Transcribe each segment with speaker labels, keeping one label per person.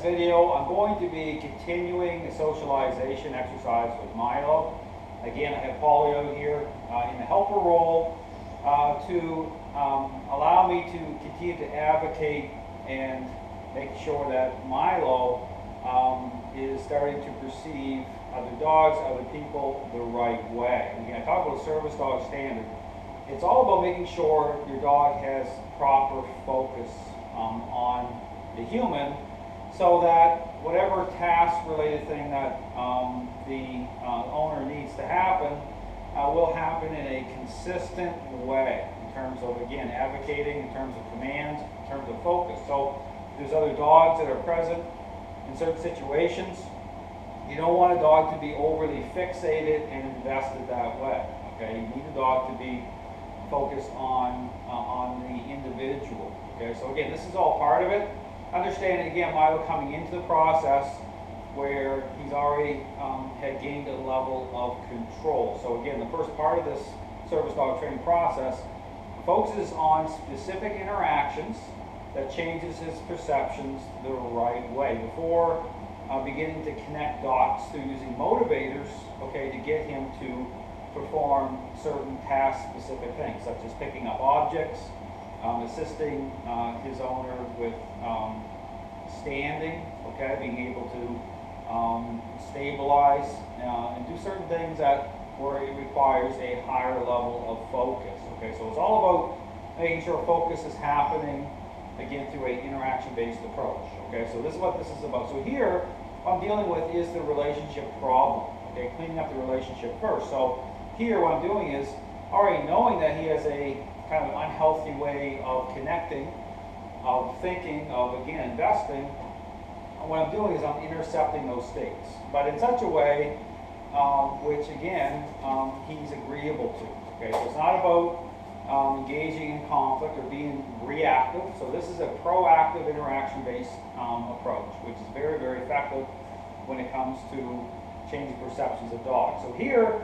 Speaker 1: video, I'm going to be continuing the socialization exercise with Mylo. Again, I have Polly here in the helper role to allow me to continue to advocate and make sure that Mylo is starting to perceive other dogs, other people the right way. And again, I talk about a service dog standard. It's all about making sure your dog has proper focus on the human, so that whatever task-related thing that the owner needs to happen will happen in a consistent way in terms of, again, advocating, in terms of commands, in terms of focus. So if there's other dogs that are present in certain situations, you don't want a dog to be overly fixated and invested that way. Okay, you need a dog to be focused on the individual. Okay, so again, this is all part of it. Understanding again, Mylo coming into the process where he's already had gained a level of control. So again, the first part of this service dog training process focuses on specific interactions that changes his perceptions the right way before beginning to connect dots through using motivators, okay, to get him to perform certain task-specific things, such as picking up objects, assisting his owner with standing, okay, being able to stabilize and do certain things where it requires a higher level of focus. Okay, so it's all about making sure focus is happening again through an interaction-based approach. Okay, so this is what this is about. So here, what I'm dealing with is the relationship problem. Okay, cleaning up the relationship first. So here, what I'm doing is already knowing that he has a kind of unhealthy way of connecting, of thinking, of again investing. What I'm doing is I'm intercepting those states, but in such a way which again he's agreeable to. Okay, so it's not about engaging in conflict or being reactive. So this is a proactive interaction-based approach, which is very, very effective when it comes to changing perceptions of dogs. So here,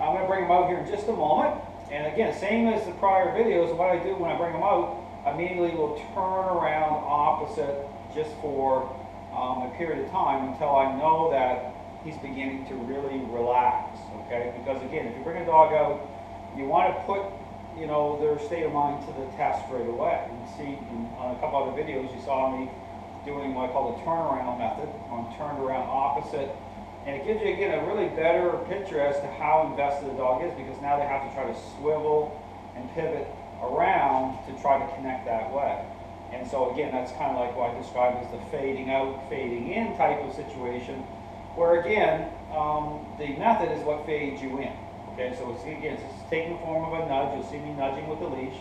Speaker 1: I'm going to bring him out here in just a moment. And again, same as the prior videos, what I do when I bring him out, I immediately will turn around opposite just for a period of time until I know that he's beginning to really relax. Okay, because again, if you bring a dog out, you want to put their state of mind to the test right away. You can see on a couple other videos you saw me doing what I call the turnaround method. I'm turned around opposite, and it gives you again a really better picture as to how invested the dog is, because now they have to try to swivel and pivot around to try to connect that way. And so again, that's kind of like what I described as the fading out, fading in type of situation, where again, the method is what fades you in. Okay, so it's taking the form of a nudge. You'll see me nudging with the leash.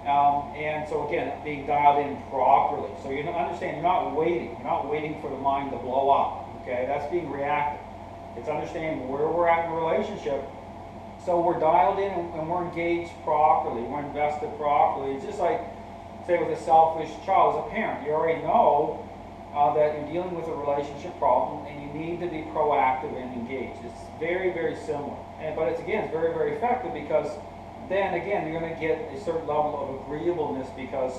Speaker 1: And so again, being dialed in properly. So you understand, you're not waiting. You're not waiting for the mind to blow up. Okay, that's being reactive. It's understanding where we're at in the relationship. So we're dialed in and we're engaged properly. We're invested properly. It's just like, say, with a selfish child. As a parent, you already know that you're dealing with a relationship problem and you need to be proactive and engaged. It's very, very similar. But it's very, very effective, because then again, you're going to get a certain level of agreeableness because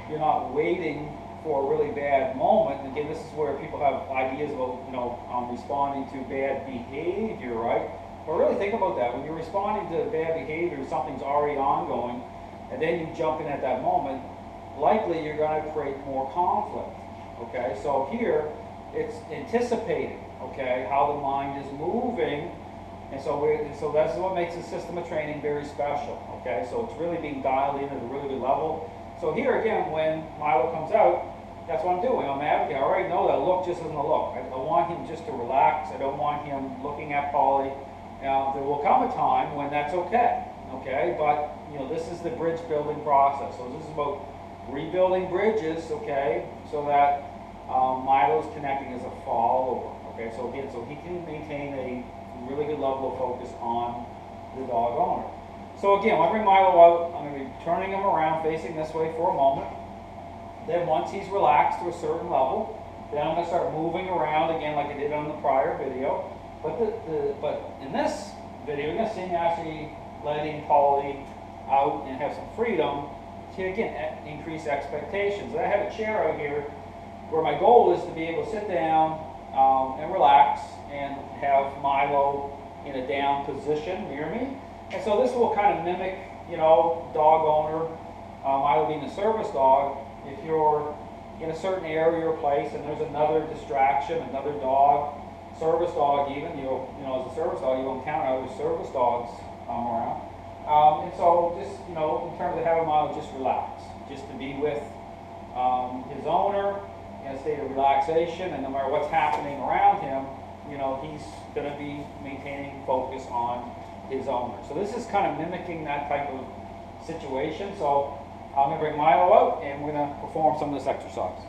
Speaker 1: you're not waiting for a really bad moment. And again, this is where people have ideas about, responding to bad behavior, right? But really think about that. When you're responding to bad behavior, something's already ongoing, and then you jump in at that moment, likely you're going to create more conflict. Okay, so here it's anticipating, okay, how the mind is moving, and so that's what makes the system of training very special. Okay, so it's really being dialed in at a really good level. So here again, when Mylo comes out, that's what I'm doing. I'm advocating. I already know that a look just isn't a look. I want him just to relax. I don't want him looking at Polly. There will come a time when that's okay. Okay, but this is the bridge building process. So this is about rebuilding bridges, okay, so that Mylo's connecting as a follower. Okay, so again, so he can maintain a really good level of focus on the dog owner. So again, when I bring Mylo out, I'm going to be turning him around, facing this way for a moment. Then once he's relaxed to a certain level, then I'm going to start moving around again like I did on the prior video. But in this video, you're going to see me actually letting Polly out and have some freedom to, again, increase expectations. I have a chair out here, where my goal is to be able to sit down and relax and have Mylo in a down position near me. And so this will kind of mimic, dog owner, Mylo being a service dog. If you're in a certain area or place and there's another distraction, another dog, service dog even, as a service dog, you'll encounter other service dogs around. And so just, in terms of having Mylo just relax, just to be with his owner in a state of relaxation, and no matter what's happening around him, he's going to be maintaining focus on his owner. So this is kind of mimicking that type of situation. So I'm going to bring Mylo out and we're going to perform some of this exercise.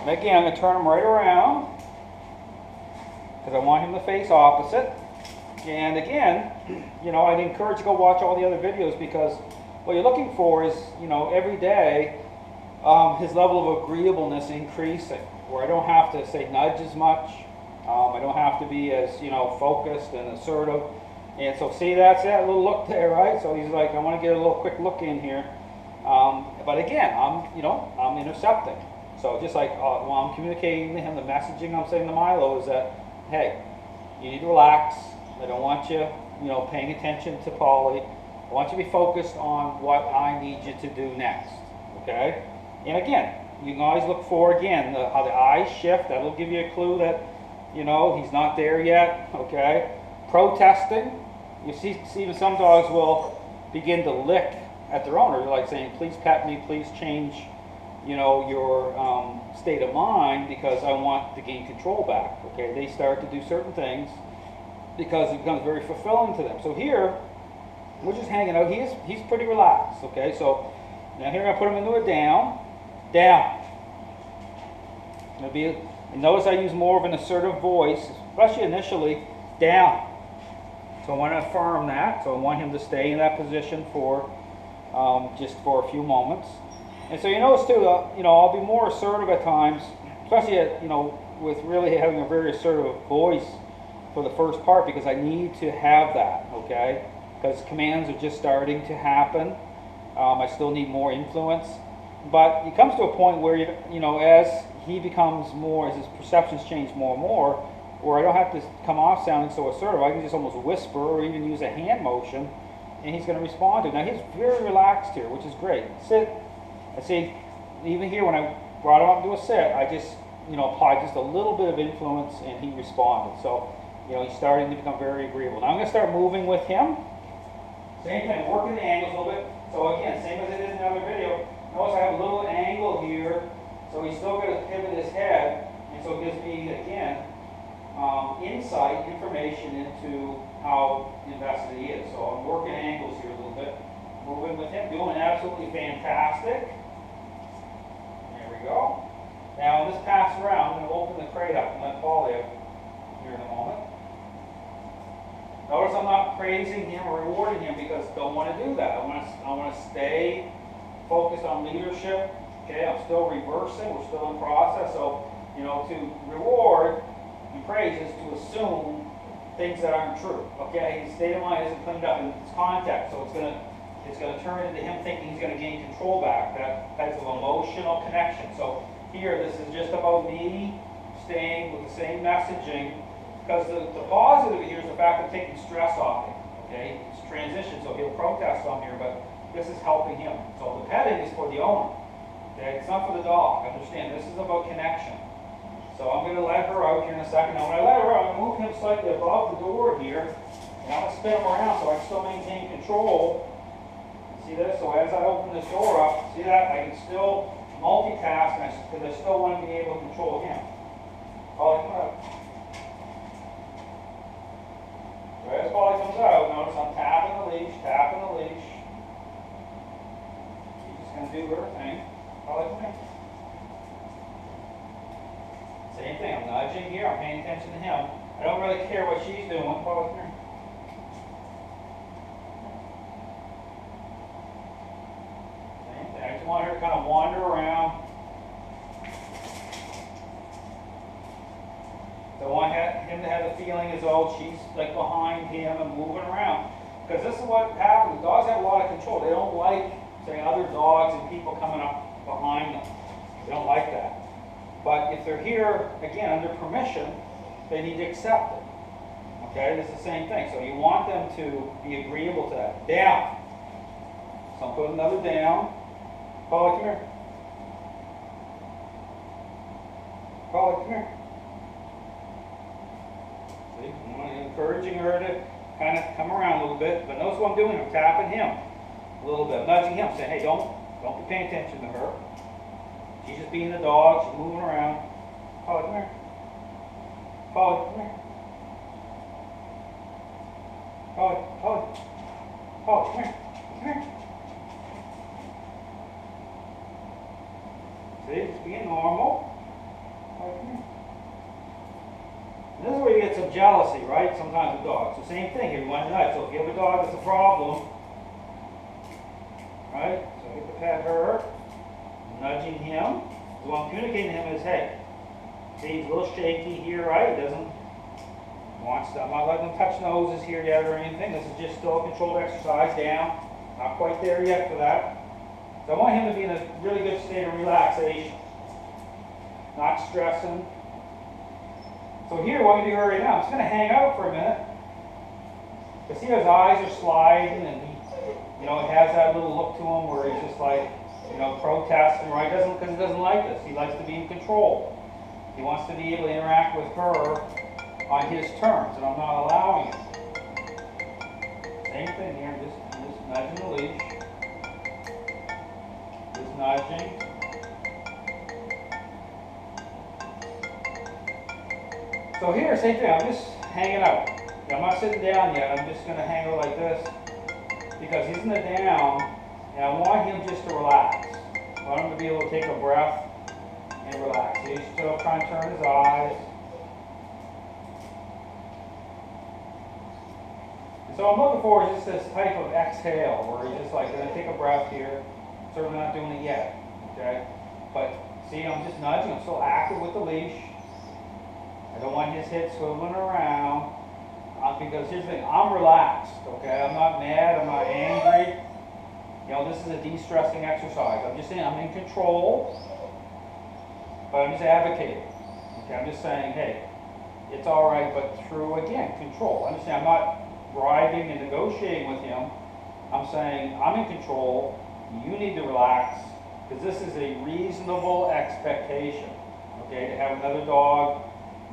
Speaker 1: And again, I'm going to turn him right around because I want him to face opposite. And again, I'd encourage you to go watch all the other videos, because what you're looking for is, every day, his level of agreeableness increasing, where I don't have to say nudge as much. I don't have to be as, focused and assertive. And so see, that's that little look there, right? So he's like, I want to get a little quick look in here. But again, I'm intercepting. So just like while I'm communicating to him, the messaging I'm saying to Mylo is that, hey, you need to relax. I don't want you, paying attention to Polly. I want you to be focused on what I need you to do next, okay? And again, you can always look for, again, how the eyes shift. That'll give you a clue that, he's not there yet, okay? Protesting. You see even some dogs will begin to lick at their owner, like saying, please pet me, please change, your state of mind, because I want to gain control back, okay? They start to do certain things because it becomes very fulfilling to them. So here, we're just hanging out. He's pretty relaxed, okay? So now here I'm going to put him into a down. And notice I use more of an assertive voice, especially initially, down. So I want to affirm that. So I want him to stay in that position for just for a few moments. And so you notice too, I'll be more assertive at times, especially with really having a very assertive voice for the first part, because I need to have that, okay? Because commands are just starting to happen. I still need more influence. But it comes to a point where, as he becomes more, as his perceptions change more and more, where I don't have to come off sounding so assertive, I can just almost whisper or even use a hand motion, and he's going to respond to it. Now he's very relaxed here, which is great. Sit. I see, even here when I brought him up to a sit, I just, applied just a little bit of influence, and he responded. So, he's starting to become very agreeable. Now I'm going to start moving with him. Same thing, working the angles a little bit. So again, same as it is in the other video. Notice I have a little angle here, so he's still going to pivot his head, and so it gives me, again, insight, information into how invested he is. So I'm working angles here a little bit. Moving with him, doing absolutely fantastic. There we go. Now, when this passes around, I'm going to open the crate up and let Polly out here in a moment. Notice I'm not praising him or rewarding him, because I don't want to do that. I want to stay focused on leadership. Okay, I'm still reversing. We're still in process. So, to reward and praise is to assume things that aren't true. Okay, his state of mind isn't cleaned up in its context, so it's going to turn into him thinking he's going to gain control back. That type of emotional connection. So here, this is just about me staying with the same messaging, because the positive here is the fact of taking stress off him. Okay, it's transition, so he'll protest some here, but this is helping him. So the petting is for the owner. Okay, it's not for the dog. Understand, this is about connection. So I'm going to let her out here in a second. Now when I let her out, I'm going to move him slightly above the door here, and I'm going to spin him around so I can still maintain control. See this? So as I open this door up, see that? I can still multitask, because I still want to be able to control him. Polly, come out. So as Polly comes out, notice I'm tapping the leash, tapping the leash. She's just going to do her thing. Polly, come here. Same thing, I'm nudging here, I'm paying attention to him. I don't really care what she's doing. Polly, come here. I just want her to kind of wander around. So I want him to have the feeling as though she's like behind him and moving around. Because this is what happens. Dogs have a lot of control. They don't like, say, other dogs and people coming up behind them. They don't like that. But if they're here, again, under permission, they need to accept it. Okay, it's the same thing. So you want them to be agreeable to that. Down. So I'll put another down. Polly, come here. Polly, come here. See, I'm encouraging her to kind of come around a little bit. But notice what I'm doing. I'm tapping him a little bit. I'm nudging him, saying, hey, don't be paying attention to her. She's just being a dog. She's moving around. Polly, come here. Polly, come here. Polly, Polly. Polly, come here. Come here. See, just being normal. Polly, come here. And this is where you get some jealousy, right? Sometimes with dogs. The same thing here. You want to nudge. So if you have a dog that's a problem, right? So you get to pet her. Nudging him. So what I'm communicating to him is, hey, see, he's a little shaky here, right? He doesn't want stuff. I'm not letting him touch noses here yet or anything. This is just still a controlled exercise. Down. Not quite there yet for that. So I want him to be in a really good state of relaxation. Not stressing. So here, what I'm going to do right now, I'm just going to hang out for a minute. Because see, his eyes are sliding and he, it has that little look to him where he's just like, protesting, right? Because he doesn't like this. He likes to be in control. He wants to be able to interact with her on his terms, and I'm not allowing it. Same thing here. I'm just nudging the leash. Just nudging. So here, same thing. I'm just hanging out. I'm not sitting down yet. I'm just going to hang out like this because he's in the down. And I want him just to relax. I want him to be able to take a breath and relax. He's still trying to turn his eyes. And so I'm looking for just this type of exhale where he's just like, going to take a breath here. Certainly not doing it yet. Okay? But see, I'm just nudging. I'm still active with the leash. I don't want his head swiveling around. Because here's the thing, I'm relaxed. Okay? I'm not mad. I'm not angry. This is a de-stressing exercise. I'm just saying I'm in control, but I'm just advocating. Okay, I'm just saying, hey, it's all right, but through, again, control. Understand, I'm not bribing and negotiating with him. I'm saying I'm in control. You need to relax, because this is a reasonable expectation, okay, to have another dog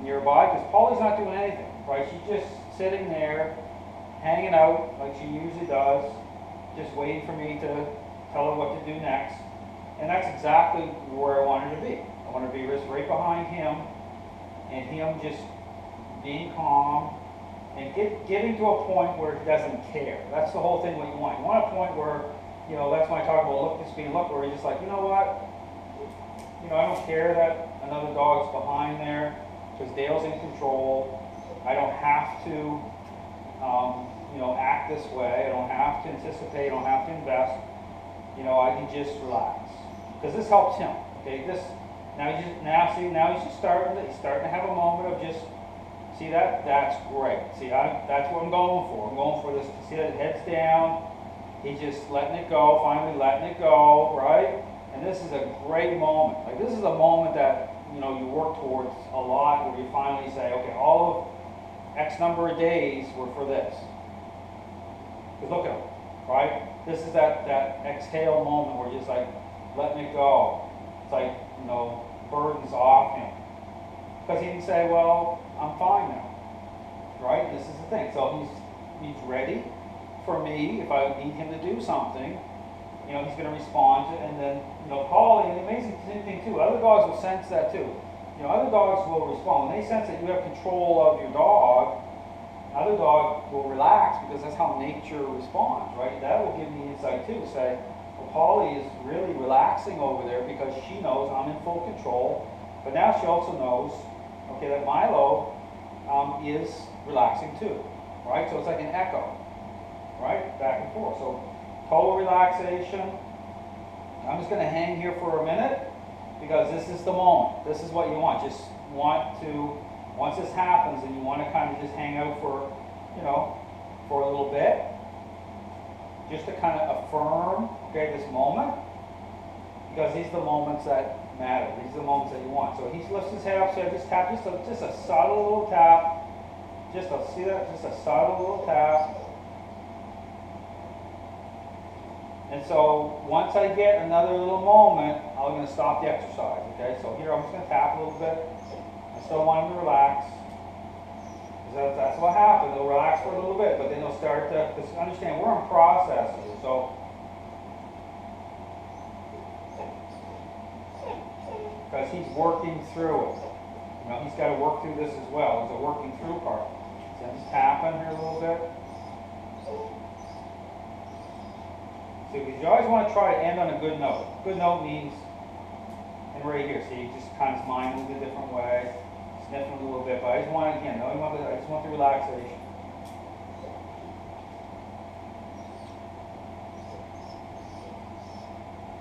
Speaker 1: nearby, because Polly's not doing anything, right? She's just sitting there, hanging out like she usually does, just waiting for me to tell her what to do next. And that's exactly where I want her to be. I want her to be right behind him, and him just being calm, and getting to a point where he doesn't care. That's the whole thing what you want. You want a point where, that's when I talk about look, this being look, where he's just like, you know what? I don't care that another dog's behind there, because Dale's in control. I don't have to, act this way. I don't have to anticipate. I don't have to invest. I can just relax, because this helps him. Okay, now he's just starting to have a moment of just see that's great. See, that's what I'm going for. I'm going for this. See that head's down. He's just letting it go. Finally letting it go. Right, and this is a great moment. Like this is a moment that you work towards a lot, where you finally say, okay, all of X number of days were for this. Because look at him, right? This is that exhale moment where you're just like letting it go. It's like, burdens off him. Because he can say, well, I'm fine now, right? This is the thing. So he's ready for me if I need him to do something. He's going to respond to it. And then, Polly, and the amazing thing too, other dogs will sense that too. Other dogs will respond. When they sense that you have control of your dog, other dog will relax, because that's how nature responds, right? That will give me insight too. Say, well, Polly is really relaxing over there because she knows I'm in full control. But now she also knows, okay, that Mylo is relaxing too, right? So it's like an echo, right? Back and forth. So total relaxation. I'm just going to hang here for a minute, because this is the moment. This is what you want. Just want to Once this happens, then you want to kind of just hang out for, you know, for a little bit, just to kind of affirm, okay, this moment, because these are the moments that matter. These are the moments that you want. So he lifts his head up, so just tap, just a subtle little tap, see that, just a subtle little tap. And so once I get another little moment, I'm going to stop the exercise. Okay, so here I'm just going to tap a little bit. I still want him to relax. That's what happens. They'll relax for a little bit, but then they'll start to, because understand, we're in process here. So, because he's working through it. You know, he's got to work through this as well. There's a working through part. So I'm just tapping here a little bit. So, because you always want to try to end on a good note. Good note means, and right here, so you just kind of mind move a different way. Sniffing a little bit, but I just want, again, I just want the relaxation.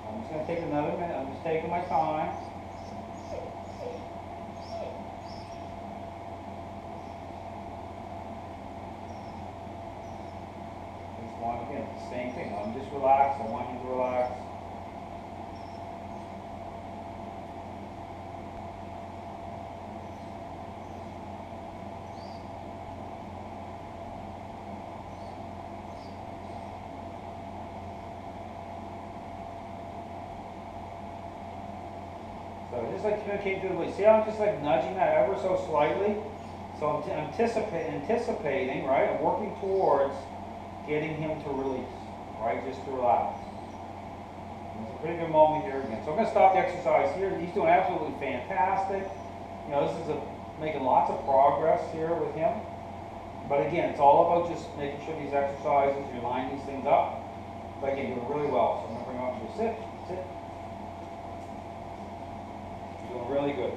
Speaker 1: I'm just going to take another minute. I'm just taking my time. I just want, again, the same thing. I'm just relaxed. I want you to relax. So just like communicating through the voice. See how I'm just like nudging that ever so slightly? So I'm anticipating, right? I'm working towards getting him to release, right? Just to relax. It's a pretty good moment here again. So I'm going to stop the exercise here. He's doing absolutely fantastic. You know, this is making lots of progress here with him. But again, it's all about just making sure these exercises, you're lining these things up. But again, you're doing really well. So I'm going to bring him up to a sit. Doing really good.